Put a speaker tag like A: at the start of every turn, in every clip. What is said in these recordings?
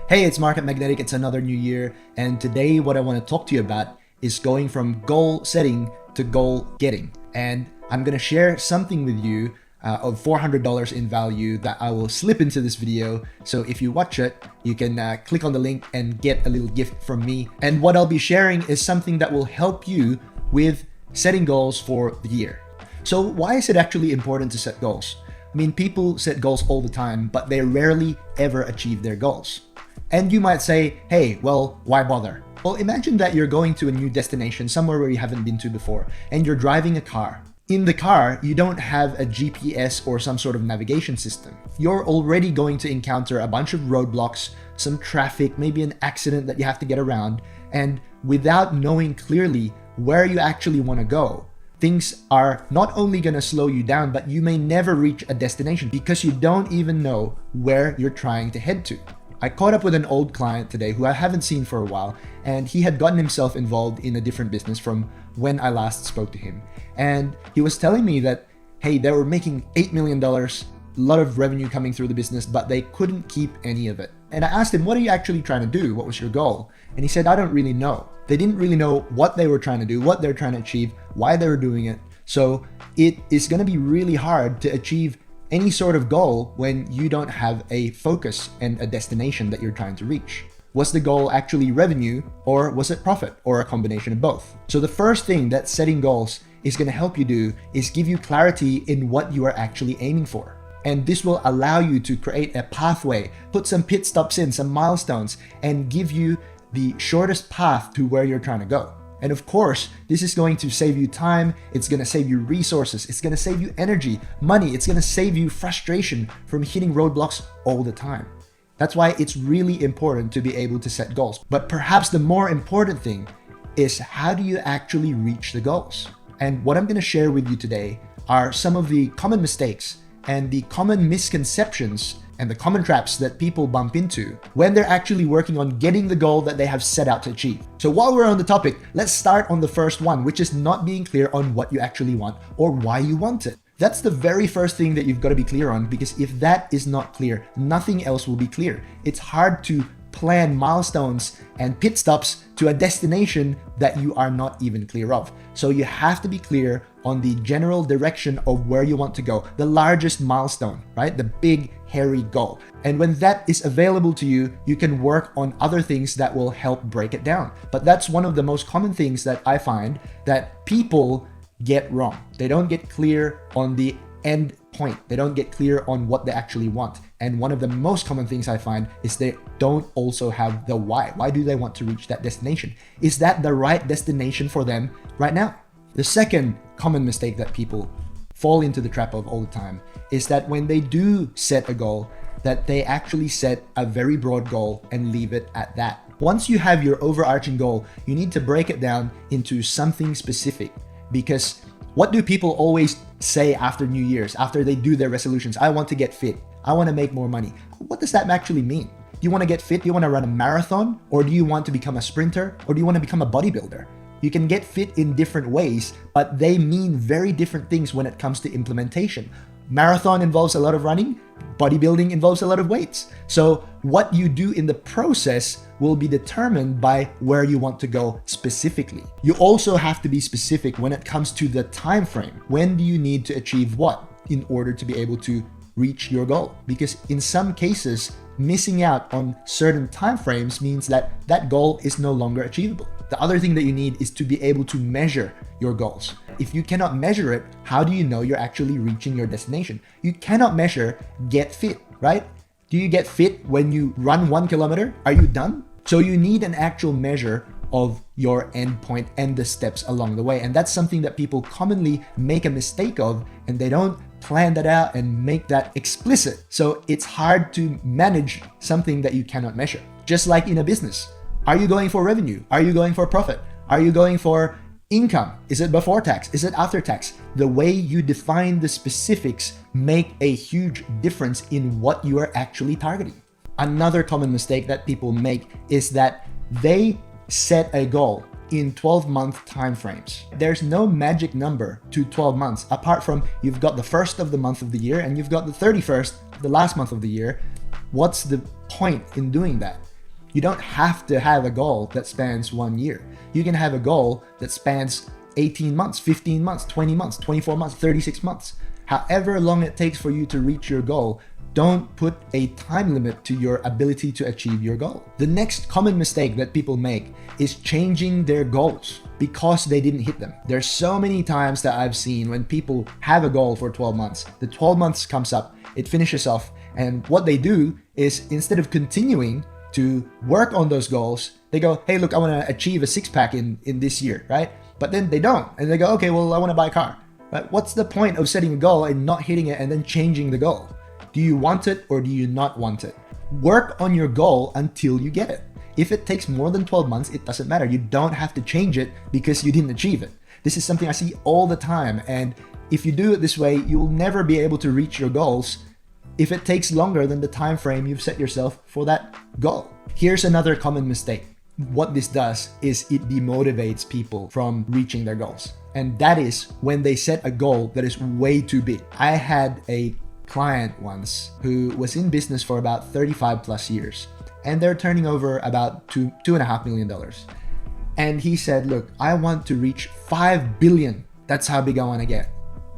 A: Hey, it's Market Magnetic. It's another new year, and today what I want to talk to you about is going from goal setting to goal getting. And I'm going to share something with you of $400 in value that I will slip into this video. So if you watch it, you can click on the link and get a little gift from me. And what I'll be sharing is something that will help you with setting goals for the year. So why is it actually important to set goals? I mean, people set goals all the time, but they rarely ever achieve their goals. And you might say, hey, well, why bother? Well, imagine that you're going to a new destination, somewhere where you haven't been to before, and you're driving a car. In the car, you don't have a GPS or some sort of navigation system. You're already going to encounter a bunch of roadblocks, some traffic, maybe an accident that you have to get around, and without knowing clearly where you actually want to go, things are not only going to slow you down, but you may never reach a destination because you don't even know where you're trying to head to. I caught up with an old client today who I haven't seen for a while, and he had gotten himself involved in a different business from when I last spoke to him. And he was telling me that, hey, they were making $8 million, a lot of revenue coming through the business, but they couldn't keep any of it. And I asked him, what are you actually trying to do? What was your goal? And he said, I don't really know. They didn't really know what they were trying to do, what they're trying to achieve, why they were doing it. So it is going to be really hard to achieve any sort of goal when you don't have a focus and a destination that you're trying to reach. Was the goal actually revenue, or was it profit, or a combination of both? So the first thing that setting goals is going to help you do is give you clarity in what you are actually aiming for. And this will allow you to create a pathway, put some pit stops in, some milestones, and give you the shortest path to where you're trying to go. And of course, this is going to save you time, it's going to save you resources, it's going to save you energy, money, it's going to save you frustration from hitting roadblocks all the time. That's why it's really important to be able to set goals. But perhaps the more important thing is, how do you actually reach the goals? And what I'm going to share with you today are some of the common mistakes and the common misconceptions and the common traps that people bump into when they're actually working on getting the goal that they have set out to achieve. So while we're on the topic, let's start on the first one, which is not being clear on what you actually want or why you want it. That's the very first thing that you've got to be clear on, because if that is not clear, nothing else will be clear. It's hard to plan milestones and pit stops to a destination that you are not even clear of. So you have to be clear on the general direction of where you want to go, the largest milestone, right? The big, hairy goal. And when that is available to you, you can work on other things that will help break it down. But that's one of the most common things that I find that people get wrong. They don't get clear on the end point. They don't get clear on what they actually want. And one of the most common things I find is they don't also have the why. Why do they want to reach that destination? Is that the right destination for them right now? The second common mistake that people fall into the trap of all the time is that when they do set a goal, that they actually set a very broad goal and leave it at that. Once you have your overarching goal, you need to break it down into something specific. Because what do people always say after New Year's, after they do their resolutions? I want to get fit. I want to make more money. What does that actually mean? Do you want to get fit? Do you want to run a marathon? Or do you want to become a sprinter? Or do you want to become a bodybuilder? You can get fit in different ways, but they mean very different things when it comes to implementation. Marathon involves a lot of running. Bodybuilding involves a lot of weights. So what you do in the process will be determined by where you want to go specifically. You also have to be specific when it comes to the time frame. When do you need to achieve what in order to be able to reach your goal? Because in some cases, missing out on certain time frames means that that goal is no longer achievable. The other thing that you need is to be able to measure your goals. If you cannot measure it, how do you know you're actually reaching your destination? You cannot measure get fit, right? Do you get fit when you run 1 kilometer? Are you done? So you need an actual measure of your end point and the steps along the way. And that's something that people commonly make a mistake of, and they don't plan that out and make that explicit. So it's hard to manage something that you cannot measure. Just like in a business. Are you going for revenue? Are you going for profit? Are you going for income? Is it before tax? Is it after tax? The way you define the specifics make a huge difference in what you are actually targeting. Another common mistake that people make is that they set a goal in 12-month time frames. There's no magic number to 12 months, apart from you've got the first of the month of the year and you've got the 31st, the last month of the year. What's the point in doing that? You don't have to have a goal that spans 1 year. You can have a goal that spans 18 months, 15 months, 20 months, 24 months, 36 months. However long it takes for you to reach your goal, don't put a time limit to your ability to achieve your goal. The next common mistake that people make is changing their goals because they didn't hit them. There's so many times that I've seen when people have a goal for 12 months, the 12 months comes up, it finishes off, and what they do is instead of continuing to work on those goals, they go, hey, look, I want to achieve a six-pack in this year, right? But then they don't, and they go, okay, well, I want to buy a car. But what's the point of setting a goal and not hitting it and then changing the goal? Do you want it or do you not want it? Work on your goal until you get it. If it takes more than 12 months, it doesn't matter. You don't have to change it because you didn't achieve it. This is something I see all the time. And if you do it this way, you will never be able to reach your goals if it takes longer than the time frame you've set yourself for that goal. Here's another common mistake. What this does is it demotivates people from reaching their goals. And that is when they set a goal that is way too big. I had a client once who was in business for about 35 plus years, and they're turning over about $2.5 million. And he said, look, I want to reach 5 billion. That's how big I want to get.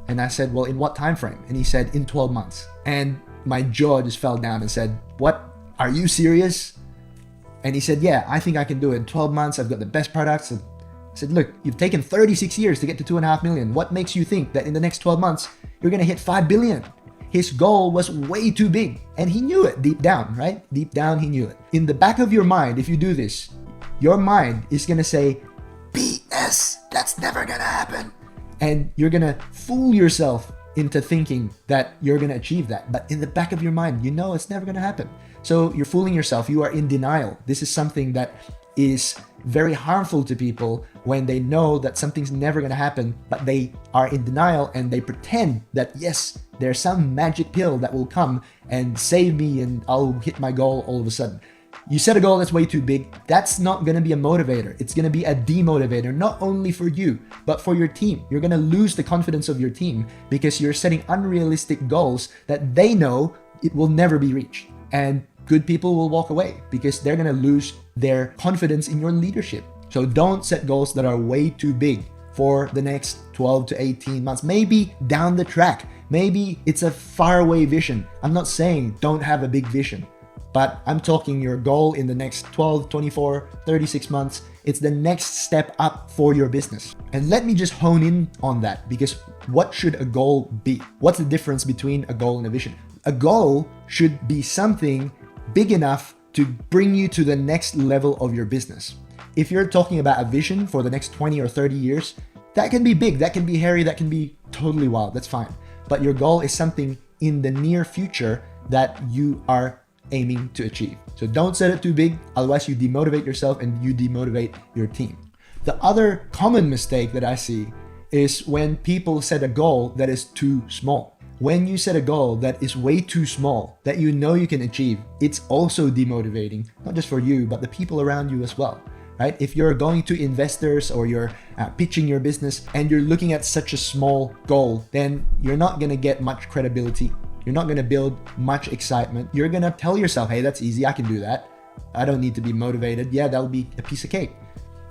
A: And I said, well, in what time frame? And he said, in 12 months. And my jaw just fell down and said, what? Are you serious? And he said, yeah, I think I can do it in 12 months. I've got the best products. And I said, look, you've taken 36 years to get to 2.5 million. What makes you think that in the next 12 months, you're going to hit 5 billion? His goal was way too big, and he knew it deep down, right? Deep down, he knew it. In the back of your mind, if you do this, your mind is going to say, BS, that's never going to happen. And you're going to fool yourself into thinking that you're going to achieve that. But in the back of your mind, you know it's never going to happen. So you're fooling yourself. You are in denial. This is something that is very harmful to people when they know that something's never going to happen, but they are in denial and they pretend that, yes, there's some magic pill that will come and save me and I'll hit my goal all of a sudden. You set a goal that's way too big. That's not going to be a motivator. It's going to be a demotivator, not only for you, but for your team. You're going to lose the confidence of your team because you're setting unrealistic goals that they know it will never be reached. And good people will walk away because they're going to lose their confidence in your leadership. So don't set goals that are way too big for the next 12 to 18 months. Maybe down the track. Maybe it's a faraway vision. I'm not saying don't have a big vision, but I'm talking your goal in the next 12, 24, 36 months. It's the next step up for your business. And let me just hone in on that, because what should a goal be? What's the difference between a goal and a vision? A goal should be something big enough to bring you to the next level of your business. If you're talking about a vision for the next 20 or 30 years, that can be big, that can be hairy, that can be totally wild, that's fine. But your goal is something in the near future that you are aiming to achieve. So don't set it too big, otherwise you demotivate yourself and you demotivate your team. The other common mistake that I see is when people set a goal that is too small. When you set a goal that is way too small, that you know you can achieve, it's also demotivating, not just for you, but the people around you as well, right? If you're going to investors or you're pitching your business and you're looking at such a small goal, then you're not going to get much credibility. You're not going to build much excitement. You're going to tell yourself, hey, that's easy. I can do that. I don't need to be motivated. Yeah, that'll be a piece of cake.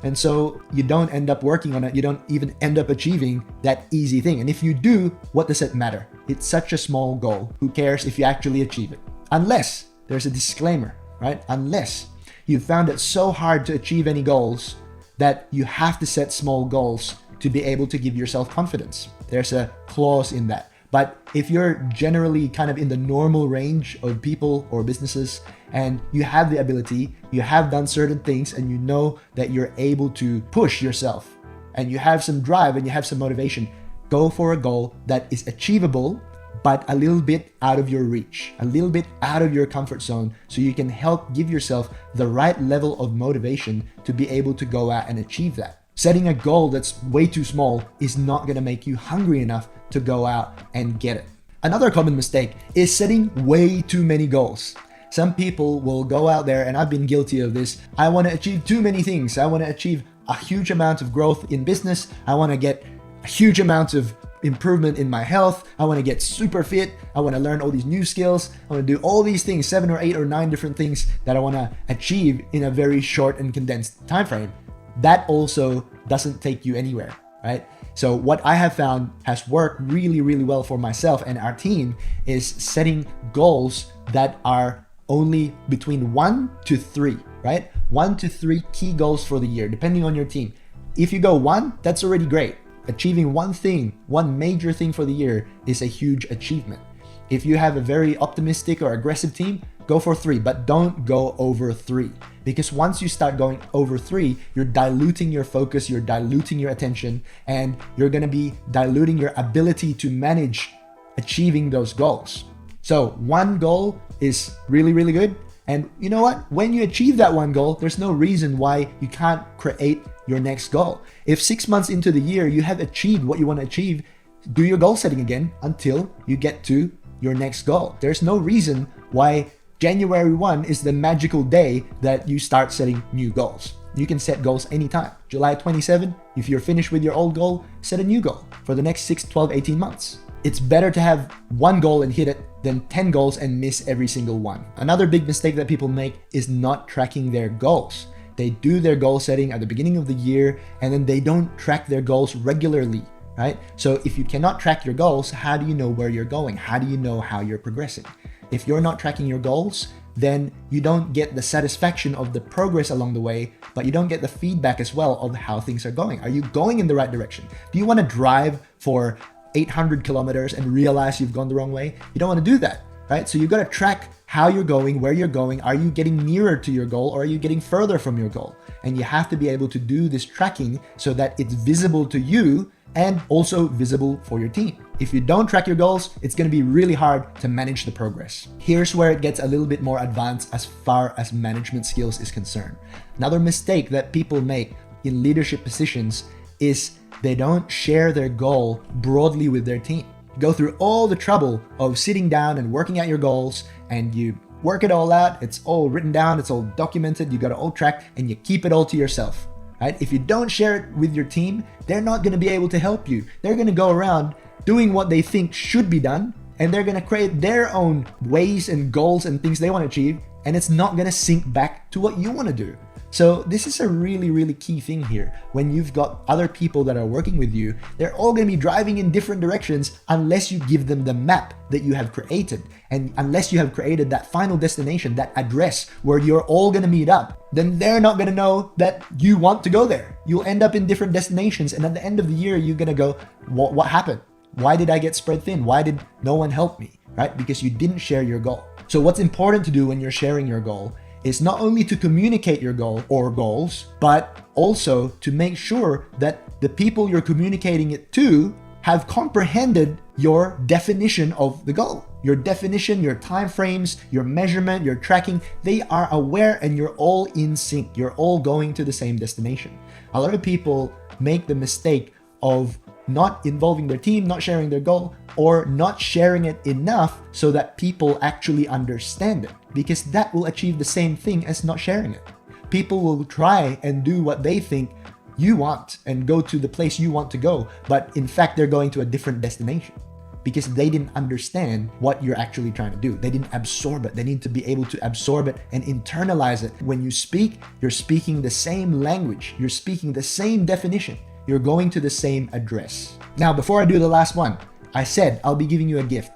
A: And so you don't end up working on it. You don't even end up achieving that easy thing. And if you do, what does it matter? It's such a small goal. Who cares if you actually achieve it? Unless there's a disclaimer, right? Unless you found it so hard to achieve any goals that you have to set small goals to be able to give yourself confidence. There's a clause in that. But if you're generally kind of in the normal range of people or businesses and you have the ability, you have done certain things and you know that you're able to push yourself and you have some drive and you have some motivation, go for a goal that is achievable but a little bit out of your reach, a little bit out of your comfort zone, so you can help give yourself the right level of motivation to be able to go out and achieve that. Setting a goal that's way too small is not going to make you hungry enough to go out and get it. Another common mistake is setting way too many goals. Some people will go out there, and I've been guilty of this. I want to achieve too many things. I want to achieve a huge amount of growth in business. I want to get a huge amount of improvement in my health. I want to get super fit. I want to learn all these new skills. I want to do all these things, 7 or 8 or 9 different things that I want to achieve in a very short and condensed time frame. That also doesn't take you anywhere, right? So what I have found has worked really, really well for myself and our team is setting goals that are only between 1 to 3, right? 1 to 3 key goals for the year, depending on your team. If you go 1, that's already great. Achieving one thing, one major thing for the year is a huge achievement. If you have a very optimistic or aggressive team, go for 3, but don't go over 3. Because once you start going over 3, you're diluting your focus, you're diluting your attention, and you're gonna be diluting your ability to manage achieving those goals. So 1 goal is really, really good. And you know what? When you achieve that 1 goal, there's no reason why you can't create your next goal. If 6 months into the year you have achieved what you want to achieve, do your goal setting again until you get to your next goal. There's no reason why January 1 is the magical day that you start setting new goals. You can set goals anytime. July 27, if you're finished with your old goal, set a new goal for the next 6, 12, 18 months. It's better to have 1 goal and hit it than 10 goals and miss every single one. Another big mistake that people make is not tracking their goals. They do their goal setting at the beginning of the year and then they don't track their goals regularly, right? So if you cannot track your goals, how do you know where you're going? How do you know how you're progressing? If you're not tracking your goals, then you don't get the satisfaction of the progress along the way, but you don't get the feedback as well of how things are going. Are you going in the right direction? Do you want to drive for 800 kilometers and realize you've gone the wrong way? You don't want to do that, right? So you got to track how you're going, where you're going. Are you getting nearer to your goal or are you getting further from your goal? And you have to be able to do this tracking so that it's visible to you and also visible for your team. If you don't track your goals, it's going to be really hard to manage the progress. Here's where it gets a little bit more advanced as far as management skills is concerned. Another mistake that people make in leadership positions is they don't share their goal broadly with their team. Go through all the trouble of sitting down and working out your goals, and you work it all out. It's all written down, it's all documented, you got it all tracked, and you keep it all to yourself, right? If you don't share it with your team, they're not going to be able to help you. They're going to go around doing what they think should be done, and they're going to create their own ways and goals and things they want to achieve, and it's not going to sync back to what you want to do. So this is a really, really key thing here. When you've got other people that are working with you, they're all going to be driving in different directions unless you give them the map that you have created. And unless you have created that final destination, that address where you're all going to meet up, then they're not going to know that you want to go there. You'll end up in different destinations. And at the end of the year, you're going to go, what happened? Why did I get spread thin? Why did no one help me? Right? Because you didn't share your goal. So what's important to do when you're sharing your goal is not only to communicate your goal or goals, but also to make sure that the people you're communicating it to have comprehended your definition of the goal. Your definition, your time frames, your measurement, your tracking, they are aware and you're all in sync. You're all going to the same destination. A lot of people make the mistake of not involving their team, not sharing their goal, or not sharing it enough so that people actually understand it, because that will achieve the same thing as not sharing it. People will try and do what they think you want and go to the place you want to go, but in fact they're going to a different destination because they didn't understand what you're actually trying to do. They didn't absorb it. They need to be able to absorb it and internalize it. When you speak, you're speaking the same language, you're speaking the same definition, you're going to the same address. Now, before I do the last one, I said I'll be giving you a gift.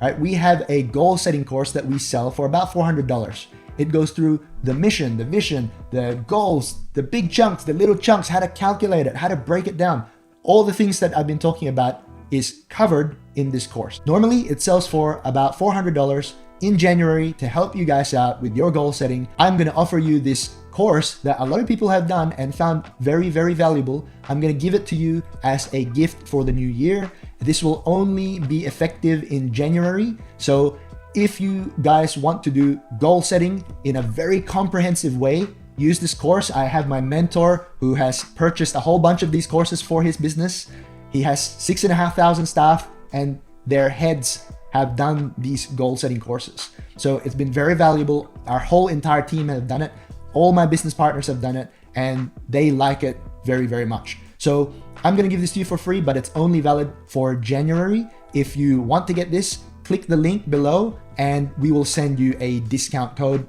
A: All right, we have a goal setting course that we sell for about $400. It goes through the mission, the vision, the goals, the big chunks, the little chunks, how to calculate it, how to break it down. All the things that I've been talking about is covered in this course. Normally, it sells for about $400. In January, to help you guys out with your goal setting, I'm going to offer you this course that a lot of people have done and found very, very valuable. I'm going to give it to you as a gift for the new year. This will only be effective in January. So if you guys want to do goal setting in a very comprehensive way, use this course. I have my mentor who has purchased a whole bunch of these courses for his business. He has 6,500 staff and their heads have done these goal setting courses. So it's been very valuable. Our whole entire team have done it. All my business partners have done it and they like it very, very much. So I'm gonna give this to you for free, but it's only valid for January. If you want to get this, click the link below and we will send you a discount code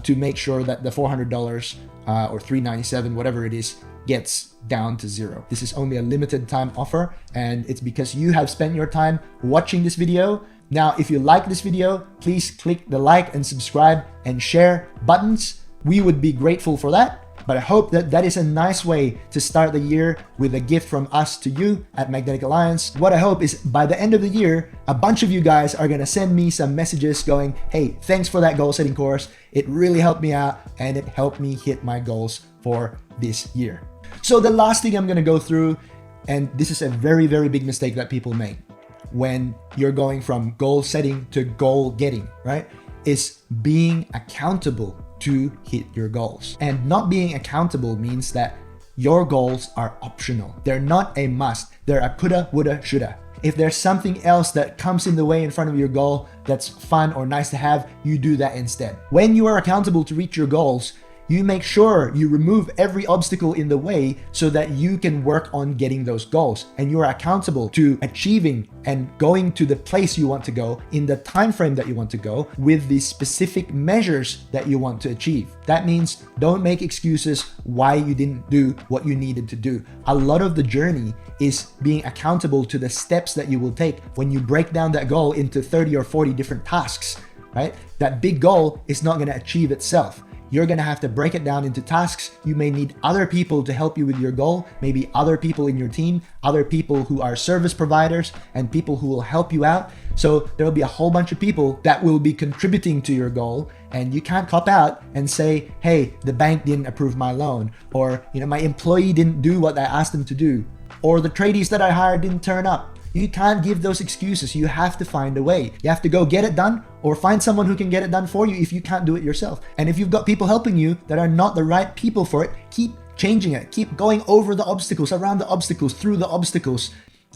A: to make sure that the $400 or $397, whatever it is, gets down to zero. This is only a limited time offer, and it's because you have spent your time watching this video. Now, if you like this video, please click the like and subscribe and share buttons. We would be grateful for that. But I hope that that is a nice way to start the year with a gift from us to you at Magnetic Alliance. What I hope is by the end of the year, a bunch of you guys are gonna send me some messages going, hey, thanks for that goal setting course. It really helped me out and it helped me hit my goals for this year. So the last thing I'm gonna go through, and this is a very, very big mistake that people make when you're going from goal setting to goal getting, right? Is being accountable to hit your goals. And not being accountable means that your goals are optional. They're not a must. They're a coulda, woulda, shoulda. If there's something else that comes in the way in front of your goal that's fun or nice to have, you do that instead. When you are accountable to reach your goals, you make sure you remove every obstacle in the way so that you can work on getting those goals, and you are accountable to achieving and going to the place you want to go in the time frame that you want to go with the specific measures that you want to achieve. That means don't make excuses why you didn't do what you needed to do. A lot of the journey is being accountable to the steps that you will take when you break down that goal into 30 or 40 different tasks, right? That big goal is not going to achieve itself. You're gonna have to break it down into tasks. You may need other people to help you with your goal, maybe other people in your team, other people who are service providers, and people who will help you out. So there will be a whole bunch of people that will be contributing to your goal, and you can't cop out and say, hey, the bank didn't approve my loan, or my employee didn't do what I asked them to do, or the tradies that I hired didn't turn up. You can't give those excuses. You have to find a way. You have to go get it done or find someone who can get it done for you if you can't do it yourself. And if you've got people helping you that are not the right people for it, keep changing it. Keep going over the obstacles, around the obstacles, through the obstacles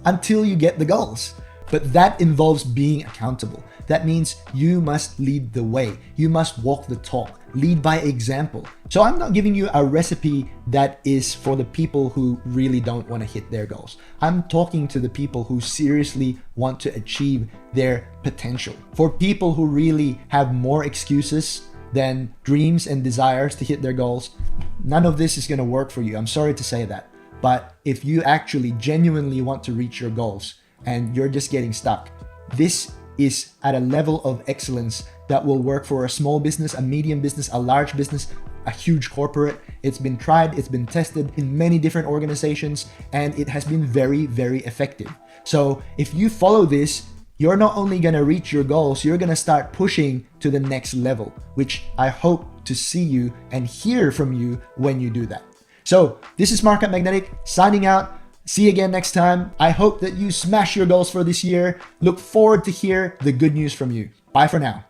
A: until you get the goals. But that involves being accountable. That means you must lead the way. You must walk the talk, lead by example. So I'm not giving you a recipe that is for the people who really don't want to hit their goals. I'm talking to the people who seriously want to achieve their potential. For people who really have more excuses than dreams and desires to hit their goals, none of this is going to work for you. I'm sorry to say that. But if you actually genuinely want to reach your goals and you're just getting stuck, this is at a level of excellence that will work for a small business, a medium business, a large business, a huge corporate. It's been tried, it's been tested in many different organizations, and it has been very, very effective. So if you follow this, you're not only gonna reach your goals, you're gonna start pushing to the next level, which I hope to see you and hear from you when you do that. So this is Mark at Magnetic signing out. See you again next time. I hope that you smash your goals for this year. Look forward to hear the good news from you. Bye for now.